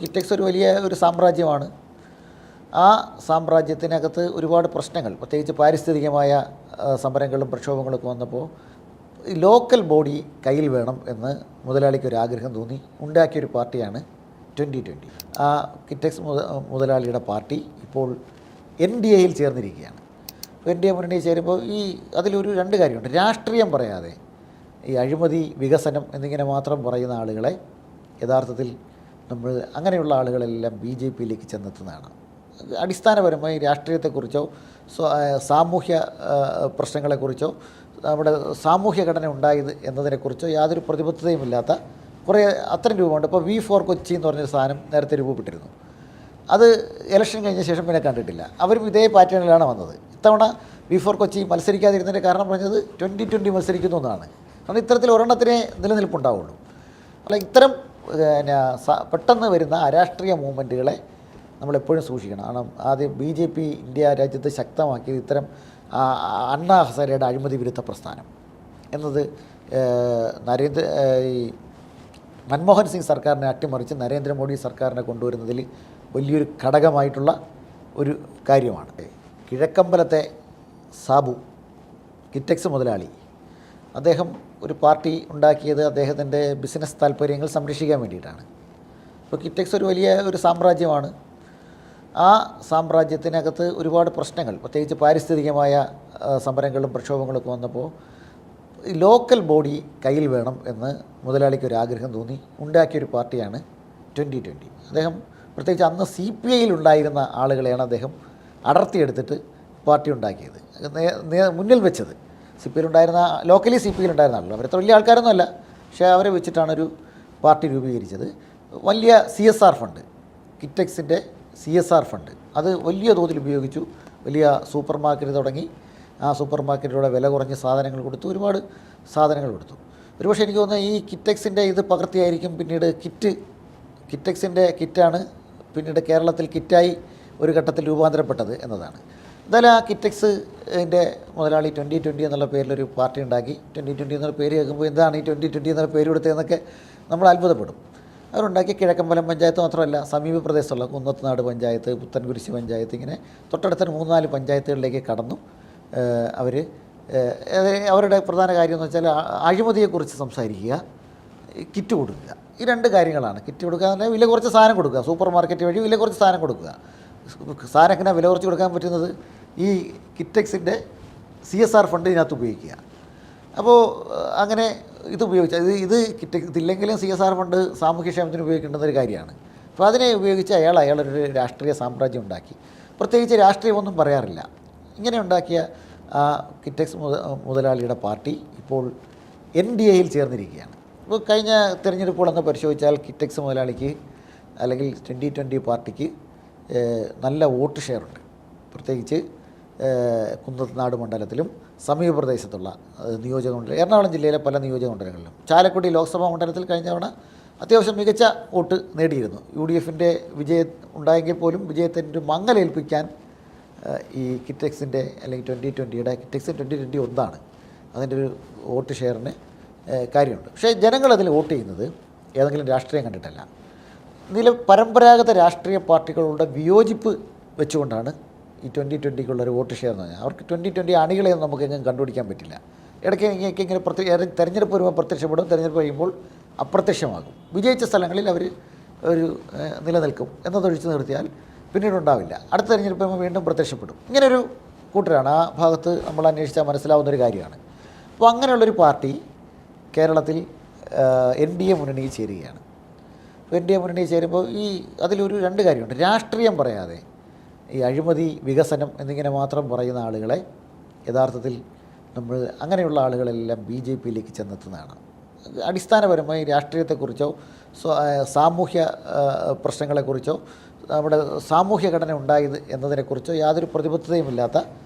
കിറ്റെക്സ് ഒരു വലിയ സാമ്രാജ്യമാണ്. ആ സാമ്രാജ്യത്തിനകത്ത് ഒരുപാട് പ്രശ്നങ്ങൾ, പ്രത്യേകിച്ച് പാരിസ്ഥിതികമായ സമരങ്ങളും പ്രക്ഷോഭങ്ങളൊക്കെ വന്നപ്പോൾ ലോക്കൽ ബോഡി കയ്യിൽ വേണം എന്ന് മുതലാളിക്കൊരാഗ്രഹം തോന്നി ഉണ്ടാക്കിയൊരു പാർട്ടിയാണ് 2020. ആ കിറ്റെക്സ് മുതലാളിയുടെ പാർട്ടി ഇപ്പോൾ NDAയിൽ ചേർന്നിരിക്കുകയാണ്. NDA മുന്നണിയിൽ ചേരുമ്പോൾ അതിലൊരു രണ്ട് കാര്യമുണ്ട്. രാഷ്ട്രീയം പറയാതെ ഈ അഴിമതി, വികസനം എന്നിങ്ങനെ മാത്രം പറയുന്ന ആളുകളെ യഥാർത്ഥത്തിൽ നമ്മൾ അങ്ങനെയുള്ള ആളുകളെല്ലാം BJPയിലേക്ക് ചെന്നെത്തുന്നതാണ്. അടിസ്ഥാനപരമായി രാഷ്ട്രീയത്തെക്കുറിച്ചോ സാമൂഹ്യ പ്രശ്നങ്ങളെക്കുറിച്ചോ നമ്മുടെ സാമൂഹ്യ ഘടന ഉണ്ടായത് എന്നതിനെക്കുറിച്ചോ യാതൊരു പ്രതിബദ്ധതയുമില്ലാത്ത കുറേ അത്തരം രൂപമുണ്ട്. ഇപ്പോൾ V4 കൊച്ചി എന്ന് പറഞ്ഞൊരു സാധനം നേരത്തെ രൂപപ്പെട്ടിരുന്നു. അത് ഇലക്ഷൻ കഴിഞ്ഞ ശേഷം പിന്നെ കണ്ടിട്ടില്ല. അവരും ഇതേ പാറ്റേണിലാണ് വന്നത്. ഇത്തവണ V4 കൊച്ചി മത്സരിക്കാതിരുന്നതിൻ്റെ കാരണം പറഞ്ഞത് 2020 മത്സരിക്കുന്നു എന്നാണ്. കാരണം ഇത്തരത്തിൽ ഒരെണ്ണത്തിനെ നിലനിൽപ്പുണ്ടാവുള്ളൂ. അല്ല, ഇത്തരം പെട്ടെന്ന് വരുന്ന അരാഷ്ട്രീയ മൂവ്മെൻറ്റുകളെ നമ്മളെപ്പോഴും സൂക്ഷിക്കണം. കാരണം ആദ്യം BJP ഇന്ത്യ രാജ്യത്ത് ശക്തമാക്കിയത് ഇത്തരം അണ്ണാ ഹസാരെയുടെ അഴിമതി വിരുദ്ധ പ്രസ്ഥാനം എന്നത് മൻമോഹൻ സിംഗ് സർക്കാരിനെ അട്ടിമറിച്ച് നരേന്ദ്രമോദി സർക്കാരിനെ കൊണ്ടുവരുന്നതിൽ വലിയൊരു ഘടകമായിട്ടുള്ള ഒരു കാര്യമാണ്. കിഴക്കമ്പലത്തെ സാബു, കിറ്റെക്സ് മുതലാളി, അദ്ദേഹം ഒരു പാർട്ടി ഉണ്ടാക്കിയത് അദ്ദേഹത്തിൻ്റെ ബിസിനസ് താല്പര്യങ്ങൾ സംരക്ഷിക്കാൻ വേണ്ടിയിട്ടാണ്. ഇപ്പോൾ കിറ്റെക്സ് ഒരു വലിയ സാമ്രാജ്യമാണ്. ആ സാമ്രാജ്യത്തിനകത്ത് ഒരുപാട് പ്രശ്നങ്ങൾ, പ്രത്യേകിച്ച് പാരിസ്ഥിതികമായ സമരങ്ങളും പ്രക്ഷോഭങ്ങളൊക്കെ വന്നപ്പോൾ ലോക്കൽ ബോഡി കയ്യിൽ വേണം എന്ന് മുതലാളിക്കൊരാഗ്രഹം തോന്നി ഉണ്ടാക്കിയൊരു പാർട്ടിയാണ് 2020. അദ്ദേഹം പ്രത്യേകിച്ച് അന്ന് CPIയിൽ ഉണ്ടായിരുന്ന ആളുകളെയാണ് അദ്ദേഹം അടർത്തിയെടുത്തിട്ട് പാർട്ടി ഉണ്ടാക്കിയത്, മുന്നിൽ വെച്ചത്. CPIയിൽ ഉണ്ടായിരുന്ന ലോക്കലി CPIയിൽ ഉണ്ടായിരുന്ന ആളുകൾ, അവരത്ര വലിയ ആൾക്കാരൊന്നുമല്ല, പക്ഷേ അവരെ വെച്ചിട്ടാണ് ഒരു പാർട്ടി രൂപീകരിച്ചത്. വലിയ CSR ഫണ്ട്, കിറ്റെക്സിൻ്റെ CSR ഫണ്ട് അത് വലിയ തോതിൽ ഉപയോഗിച്ചു. വലിയ സൂപ്പർ മാർക്കറ്റ് തുടങ്ങി. ആ സൂപ്പർ മാർക്കറ്റിലൂടെ വില കുറഞ്ഞ സാധനങ്ങൾ കൊടുത്തു, ഒരുപാട് സാധനങ്ങൾ കൊടുത്തു. ഒരുപക്ഷെ എനിക്ക് തോന്നുന്നത് ഈ കിറ്റെക്സിൻ്റെ ഇത് പകർത്തിയായിരിക്കും പിന്നീട് കിറ്റെക്സിൻ്റെ കിറ്റാണ് പിന്നീട് കേരളത്തിൽ കിറ്റായി ഒരു ഘട്ടത്തിൽ രൂപാന്തരപ്പെട്ടത് എന്നതാണ്. എന്തായാലും ആ കിറ്റെക്സിൻ്റെ മുതലാളി 2020 എന്നുള്ള പേരിലൊരു പാർട്ടി ഉണ്ടാക്കി. 2020 എന്നുള്ള പേര് കേൾക്കുമ്പോൾ എന്താണ് ഈ 2020 എന്നുള്ള പേര് കൊടുത്തതെന്നൊക്കെ നമ്മൾ അത്ഭുതപ്പെടും. അവരുണ്ടാക്കി കിഴക്കമ്പലം പഞ്ചായത്ത് മാത്രമല്ല, സമീപ പ്രദേശത്തുള്ള കുന്നത്തുനാട് പഞ്ചായത്ത്, പുത്തൻകുരിശ് പഞ്ചായത്ത്, ഇങ്ങനെ തൊട്ടടുത്ത 3-4 പഞ്ചായത്തുകളിലേക്ക് കടന്നു. അവരുടെ പ്രധാന കാര്യം എന്ന് വെച്ചാൽ അഴിമതിയെക്കുറിച്ച് സംസാരിക്കുക, കിറ്റ് കൊടുക്കുക. ഈ രണ്ട് കാര്യങ്ങളാണ്. കിറ്റ് കൊടുക്കുക എന്ന് പറഞ്ഞാൽ വില കുറച്ച് സാധനം കൊടുക്കുക, സൂപ്പർ മാർക്കറ്റ് വഴി വില കുറച്ച് സാധനം കൊടുക്കുക. സാധനത്തിന് വില കുറച്ച് കൊടുക്കാൻ പറ്റുന്നത് ഈ കിറ്റെക്സിൻ്റെ CSR ഫണ്ട് ഇതിനകത്ത് ഉപയോഗിക്കുക. അപ്പോൾ അങ്ങനെ ഇത് ഉപയോഗിച്ചാൽ ഇത് ഇതില്ലെങ്കിലും CSR ഫണ്ട് സാമൂഹ്യക്ഷേമത്തിന് ഉപയോഗിക്കേണ്ടുന്നൊരു കാര്യമാണ്. അപ്പോൾ അതിനെ ഉപയോഗിച്ച് അയാളൊരു രാഷ്ട്രീയ സാമ്രാജ്യം ഉണ്ടാക്കി. പ്രത്യേകിച്ച് രാഷ്ട്രീയമൊന്നും പറയാറില്ല. ഇങ്ങനെ ഉണ്ടാക്കിയ ആ കിറ്റെക്സ് മുതലാളിയുടെ പാർട്ടി ഇപ്പോൾ NDAയിൽ ചേർന്നിരിക്കുകയാണ്. ഇപ്പോൾ കഴിഞ്ഞ തിരഞ്ഞെടുപ്പുകളെന്ന് പരിശോധിച്ചാൽ കിറ്റെക്സ് മുതലാളിക്ക് അല്ലെങ്കിൽ 2020 പാർട്ടിക്ക് നല്ല വോട്ട് ഷെയറുണ്ട്. പ്രത്യേകിച്ച് കുന്നത്തുനാട് മണ്ഡലത്തിലും സമീപ പ്രദേശത്തുള്ള നിയോജകമണ്ഡലം, എറണാകുളം ജില്ലയിലെ പല നിയോജകമണ്ഡലങ്ങളിലും, ചാലക്കുടി ലോക്സഭാ മണ്ഡലത്തിൽ കഴിഞ്ഞ തവണ അത്യാവശ്യം മികച്ച വോട്ട് നേടിയിരുന്നു. UDFൻ്റെ വിജയം ഉണ്ടായെങ്കിൽ പോലും വിജയത്തിൻ്റെ മങ്ങലേൽപ്പിക്കാൻ ഈ കിറ്റെക്സിൻ്റെ അല്ലെങ്കിൽ 2020യുടെ കിറ്റെക്സ് 2020 ഒന്നാണ്. അതിൻ്റെ ഒരു വോട്ട് ഷെയറിന് കാര്യമുണ്ട്. പക്ഷേ ജനങ്ങളതിൽ വോട്ട് ചെയ്യുന്നത് ഏതെങ്കിലും രാഷ്ട്രീയം കണ്ടിട്ടല്ല. പരമ്പരാഗത രാഷ്ട്രീയ പാർട്ടികളുടെ വിയോജിപ്പ് വെച്ചുകൊണ്ടാണ് ഈ 2020ക്കുള്ളൊരു വോട്ട് ഷെയർ എന്ന് പറഞ്ഞാൽ. അവർക്ക് 2020 അണികളെയൊന്നും നമുക്കെങ്കിലും കണ്ടുപിടിക്കാൻ പറ്റില്ല. ഇടയ്ക്ക് ഇങ്ങനെ തെരഞ്ഞെടുപ്പ് വരുമ്പോൾ പ്രത്യക്ഷപ്പെടും, തെരഞ്ഞെടുപ്പ് കഴിയുമ്പോൾ അപ്രത്യക്ഷമാകും. വിജയിച്ച സ്ഥലങ്ങളിൽ അവർ നിലനിൽക്കും എന്നതൊഴിച്ച് നിർത്തിയാൽ പിന്നീടുണ്ടാവില്ല. അടുത്ത തെരഞ്ഞെടുപ്പ് വരുമ്പോൾ വീണ്ടും പ്രത്യക്ഷപ്പെടും. ഇങ്ങനൊരു കൂട്ടരാണ്. ആ ഭാഗത്ത് നമ്മൾ അന്വേഷിച്ചാൽ മനസ്സിലാവുന്നൊരു കാര്യമാണ്. അപ്പോൾ അങ്ങനെയുള്ളൊരു പാർട്ടി കേരളത്തിൽ NDA മുന്നണിയിൽ ചേരുകയാണ്. NDA മുന്നണിയിൽ ചേരുമ്പോൾ അതിലൊരു രണ്ട് കാര്യമുണ്ട്. രാഷ്ട്രീയം പറയാതെ ഈ അഴിമതി, വികസനം എന്നിങ്ങനെ മാത്രം പറയുന്ന ആളുകളെ യഥാർത്ഥത്തിൽ നമ്മൾ അങ്ങനെയുള്ള ആളുകളെല്ലാം BJPയിലേക്ക് ചെന്നെത്തുന്നതാണ്. അടിസ്ഥാനപരമായി രാഷ്ട്രീയത്തെക്കുറിച്ചോ സാമൂഹ്യ പ്രശ്നങ്ങളെക്കുറിച്ചോ നമ്മുടെ സാമൂഹ്യ ഘടന ഉണ്ടായത് എന്നതിനെക്കുറിച്ചോ യാതൊരു പ്രതിബദ്ധതയുമില്ലാത്ത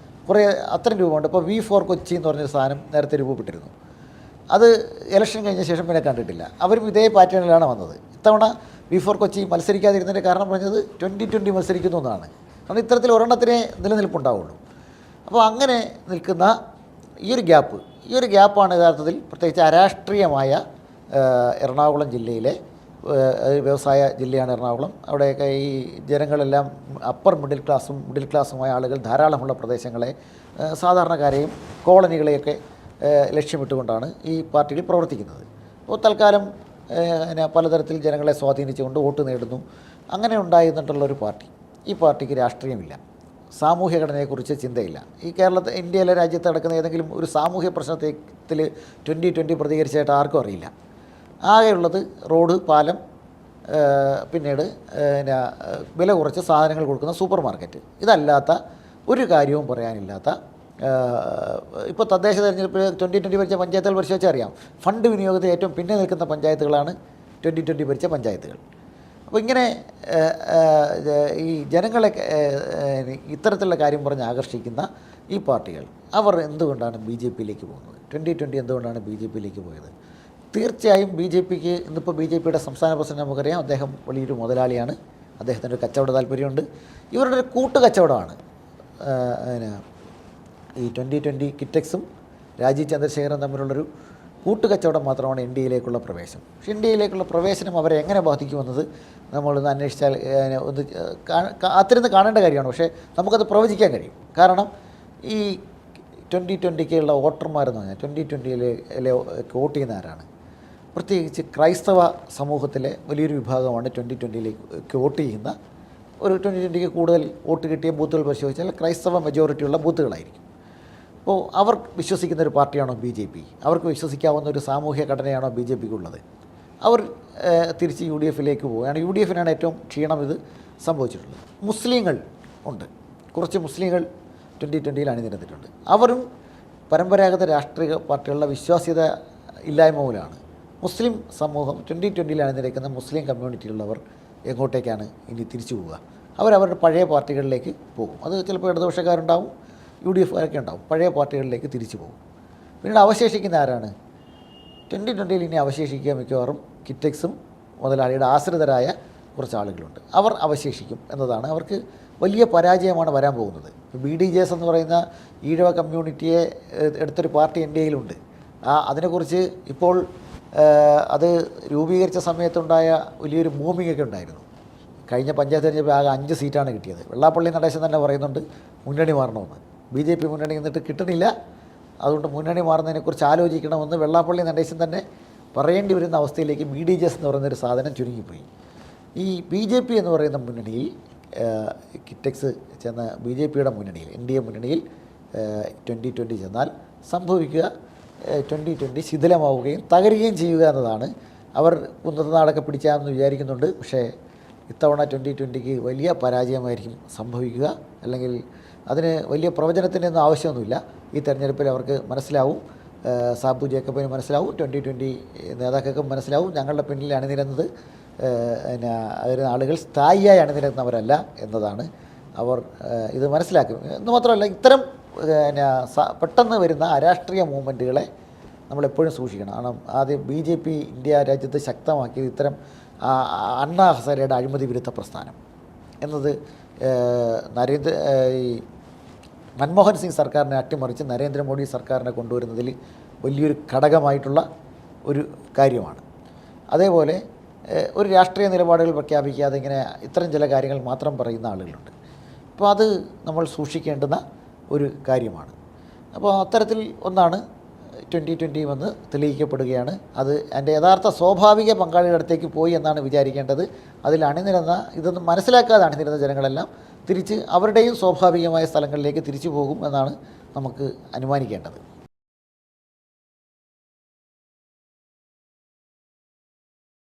കുറേ അത്തരം രൂപമുണ്ട്. ഇപ്പോൾ V4 കൊച്ചി എന്ന് പറഞ്ഞൊരു സാധനം നേരത്തെ രൂപപ്പെട്ടിരുന്നു. അത് ഇലക്ഷൻ കഴിഞ്ഞ ശേഷം പിന്നെ കണ്ടിട്ടില്ല. അവരും ഇതേ പാറ്റേണിലാണ് വന്നത്. ഇത്തവണ V4 കൊച്ചി മത്സരിക്കാതിരുന്നതിൻ്റെ കാരണം പറഞ്ഞത് 2020 മത്സരിക്കുന്നു എന്നാണ്. കാരണം ഇത്തരത്തിൽ ഒരെണ്ണത്തിനെ നിലനിൽപ്പുണ്ടാവുള്ളൂ. അപ്പോൾ അങ്ങനെ നിൽക്കുന്ന ഈ ഒരു ഗ്യാപ്പാണ് യഥാർത്ഥത്തിൽ പ്രത്യേകിച്ച് അരാഷ്ട്രീയമായ എറണാകുളം ജില്ലയിലെ വ്യവസായ ജില്ലയാണ് എറണാകുളം. അവിടെയൊക്കെ ഈ ജനങ്ങളെല്ലാം അപ്പർ മിഡിൽ ക്ലാസ്സുമായ ആളുകൾ ധാരാളമുള്ള പ്രദേശങ്ങളെ, സാധാരണക്കാരെയും കോളനികളെയൊക്കെ ലക്ഷ്യമിട്ടുകൊണ്ടാണ് ഈ പാർട്ടികൾ പ്രവർത്തിക്കുന്നത്. അപ്പോൾ തൽക്കാലം പലതരത്തിൽ ജനങ്ങളെ സ്വാധീനിച്ചുകൊണ്ട് വോട്ട് നേടുന്നു. അങ്ങനെ ഉണ്ടായിരുന്നിട്ടുള്ളൊരു പാർട്ടി. ഈ പാർട്ടിക്ക് രാഷ്ട്രീയമില്ല, സാമൂഹ്യ ഘടനയെക്കുറിച്ച് ചിന്തയില്ല. ഈ ഇന്ത്യയിലെ രാജ്യത്ത് നടക്കുന്ന ഏതെങ്കിലും ഒരു സാമൂഹ്യ പ്രശ്നത്തിൽ 2020 പ്രതികരിച്ചായിട്ട് ആർക്കും അറിയില്ല. ആകെയുള്ളത് റോഡ്, പാലം, പിന്നീട് വില കുറച്ച് സാധനങ്ങൾ കൊടുക്കുന്ന സൂപ്പർ മാർക്കറ്റ്. ഇതല്ലാത്ത ഒരു കാര്യവും പറയാനില്ലാത്ത, ഇപ്പോൾ തദ്ദേശ തെരഞ്ഞെടുപ്പിൽ 2020 ഭരിച്ച പഞ്ചായത്തുകൾ പരിശോധിച്ചാൽ അറിയാം, ഫണ്ട് വിനിയോഗത്തിൽ ഏറ്റവും പിന്നെ നിൽക്കുന്ന പഞ്ചായത്തുകളാണ് 2020 ഭരിച്ച പഞ്ചായത്തുകൾ. അപ്പോൾ ഇങ്ങനെ ഈ ജനങ്ങളെ ഇത്തരത്തിലുള്ള കാര്യം പറഞ്ഞ് ആകർഷിക്കുന്ന ഈ പാർട്ടികൾ, അവർ എന്തുകൊണ്ടാണ് BJPയിലേക്ക് പോകുന്നത്? 2020 എന്തുകൊണ്ടാണ് BJPയിലേക്ക് പോയത്? തീർച്ചയായും BJPക്ക് ഇന്നിപ്പോൾ BJPയുടെ സംസ്ഥാന പ്രസിഡന്റ് നമുക്കറിയാം, അദ്ദേഹം വലിയൊരു മുതലാളിയാണ്, അദ്ദേഹത്തിൻ്റെ ഒരു കച്ചവട താല്പര്യമുണ്ട്. ഇവരുടെ ഒരു കൂട്ടുകച്ചവടമാണ് ഈ 2020 കിറ്റക്സും രാജീവ് ചന്ദ്രശേഖരനും തമ്മിലുള്ളൊരു കൂട്ടുകച്ചവടം മാത്രമാണ് ഇന്ത്യയിലേക്കുള്ള പ്രവേശനം. പക്ഷേ ഇന്ത്യയിലേക്കുള്ള പ്രവേശനം അവരെ എങ്ങനെ ബാധിക്കുമെന്നത് നമ്മളൊന്ന് അന്വേഷിച്ചാൽ ഒന്ന് അത്തിരുന്ന് കാണേണ്ട കാര്യമാണ്. പക്ഷേ നമുക്കത് പ്രവചിക്കാൻ കഴിയും. കാരണം ഈ 2020ക്കുള്ള വോട്ടർമാരെന്ന് പറഞ്ഞാൽ 2020 വോട്ട് ചെയ്യുന്ന ആരാണ്? പ്രത്യേകിച്ച് ക്രൈസ്തവ സമൂഹത്തിലെ വലിയൊരു വിഭാഗമാണ് 2020ലേക്ക് വോട്ട് ചെയ്യുന്ന. ഒരു 2020ക്ക് കൂടുതൽ വോട്ട് കിട്ടിയ ബൂത്തുകൾ പരിശോധിച്ചാൽ ക്രൈസ്തവ മെജോറിറ്റിയുള്ള ബൂത്തുകളായിരിക്കും. അപ്പോൾ അവർ വിശ്വസിക്കുന്ന ഒരു പാർട്ടിയാണോ BJP? അവർക്ക് വിശ്വസിക്കാവുന്ന ഒരു സാമൂഹ്യ ഘടനയാണോ BJPക്കുള്ളത്? അവർ തിരിച്ച് UDFയിലേക്ക് പോവുകയാണ്. UDFനാണ് ഏറ്റവും ക്ഷീണം ഇത് സംഭവിച്ചിട്ടുള്ളത്. മുസ്ലിങ്ങൾ ഉണ്ട്, കുറച്ച് മുസ്ലിങ്ങൾ 2020ൽ അണിനിരന്നിട്ടുണ്ട്. അവരും പരമ്പരാഗത രാഷ്ട്രീയ പാർട്ടികളുടെ വിശ്വാസ്യത ഇല്ലായ്മ മൂലമാണ്. മുസ്ലിം സമൂഹം 2020ൽ അണിനിരക്കുന്ന മുസ്ലിം കമ്മ്യൂണിറ്റിയിലുള്ളവർ എങ്ങോട്ടേക്കാണ് ഇനി തിരിച്ചു പോവുക? അവരവരുടെ പഴയ പാർട്ടികളിലേക്ക് പോകും. അത് ചിലപ്പോൾ ഇടതുപക്ഷക്കാരുണ്ടാവും, UDFകാരൊക്കെ ഉണ്ടാവും. പഴയ പാർട്ടികളിലേക്ക് തിരിച്ചു പോകും. പിന്നീട് അവശേഷിക്കുന്ന ആരാണ്? 2020ൽ ഇനി അവശേഷിക്കുക മിക്കവാറും കിറ്റക്സും മുതലാളിയുടെ ആശ്രിതരായ കുറച്ച് ആളുകളുണ്ട്. അവർ അവശേഷിക്കും എന്നതാണ്. അവർക്ക് വലിയ പരാജയമാണ് വരാൻ പോകുന്നത്. BDJS എന്ന് പറയുന്ന ഈഴവ കമ്മ്യൂണിറ്റിയെ എടുത്തൊരു പാർട്ടി ഇന്ത്യയിലുണ്ട്. അതിനെക്കുറിച്ച് ഇപ്പോൾ അത് രൂപീകരിച്ച സമയത്തുണ്ടായ വലിയൊരു മൂവിങ്ങൊക്കെ ഉണ്ടായിരുന്നു. കഴിഞ്ഞ പഞ്ചായത്ത് തെരഞ്ഞെടുപ്പിൽ ആകെ 5 സീറ്റാണ് കിട്ടിയത്. വെള്ളാപ്പള്ളി നടേശൻ തന്നെ പറയുന്നുണ്ട് മുന്നണി മാറണമെന്ന്. BJP മുന്നണി എന്നിട്ട് കിട്ടുന്നില്ല, അതുകൊണ്ട് മുന്നണി മാറുന്നതിനെക്കുറിച്ച് ആലോചിക്കണമെന്ന് വെള്ളാപ്പള്ളി നടേശൻ തന്നെ പറയേണ്ടി വരുന്ന അവസ്ഥയിലേക്ക് BDJS എന്ന് പറയുന്നൊരു സാധനം ചുരുങ്ങിപ്പോയി. ഈ BJP എന്ന് പറയുന്ന മുന്നണിയിൽ കിറ്റക്സ് ചെന്ന BJPയുടെ മുന്നണിയിൽ, NDA മുന്നണിയിൽ 2020 ചെന്നാൽ സംഭവിക്കുക 2020 ശിഥിലമാവുകയും തകരുകയും ചെയ്യുക എന്നതാണ്. അവർ കുന്നത്തനാടൊക്കെ പിടിച്ചാമെന്ന് വിചാരിക്കുന്നുണ്ട്. പക്ഷേ ഇത്തവണ 2020ക്ക് വലിയ പരാജയമായിരിക്കും സംഭവിക്കുക. അല്ലെങ്കിൽ അതിന് വലിയ പ്രവചനത്തിൻ്റെ ഒന്നും ആവശ്യമൊന്നുമില്ല. ഈ തെരഞ്ഞെടുപ്പിൽ അവർക്ക് മനസ്സിലാവും, സാബു ജേക്കബിന് മനസ്സിലാവും, 2020 നേതാക്കൾക്കും മനസ്സിലാവും, ഞങ്ങളുടെ പിന്നിൽ അണിനിരന്നത് ആളുകൾ സ്ഥായിയായി അണിനിരന്നവരല്ല എന്നതാണ്. അവർ ഇത് മനസ്സിലാക്കും. എന്ന് മാത്രമല്ല, ഇത്തരം പെട്ടെന്ന് വരുന്ന അരാഷ്ട്രീയ മൂവ്മെൻറ്റുകളെ നമ്മളെപ്പോഴും സൂക്ഷിക്കണം. കാരണം ആദ്യം BJP ഇന്ത്യ രാജ്യത്ത് ശക്തമാക്കിയത് ഇത്തരം അണ്ണാ ഹസാരെയുടെ അഴിമതി വിരുദ്ധ പ്രസ്ഥാനം എന്നത് ഈ മൻമോഹൻ സിംഗ് സർക്കാരിനെ അട്ടിമറിച്ച് നരേന്ദ്രമോദി സർക്കാരിനെ കൊണ്ടുവരുന്നതിൽ വലിയൊരു ഘടകമായിട്ടുള്ള ഒരു കാര്യമാണ്. അതേപോലെ ഒരു രാഷ്ട്രീയ നിലപാടുകൾ പ്രഖ്യാപിക്കാതെ ഇങ്ങനെ ഇത്തരം ചില കാര്യങ്ങൾ മാത്രം പറയുന്ന ആളുകളുണ്ട്. അപ്പോൾ അത് നമ്മൾ സൂക്ഷിക്കേണ്ടുന്ന ഒരു കാര്യമാണ്. അപ്പോൾ അത്തരത്തിൽ ഒന്നാണ് 2020 വന്ന് തെളിയിക്കപ്പെടുകയാണ്. അത് എൻ്റെ യഥാർത്ഥ സ്വാഭാവിക പങ്കാളിയുടെ അടുത്തേക്ക് പോയി എന്നാണ് വിചാരിക്കേണ്ടത്. അതിൽ അണിനിരന്ന, ഇതൊന്നും മനസ്സിലാക്കാതെ അണിനിരന്ന ജനങ്ങളെല്ലാം തിരിച്ച് അവരുടെയും സ്വാഭാവികമായ സ്ഥലങ്ങളിലേക്ക് തിരിച്ചു പോകും എന്നാണ് നമുക്ക് അനുമാനിക്കേണ്ടത്.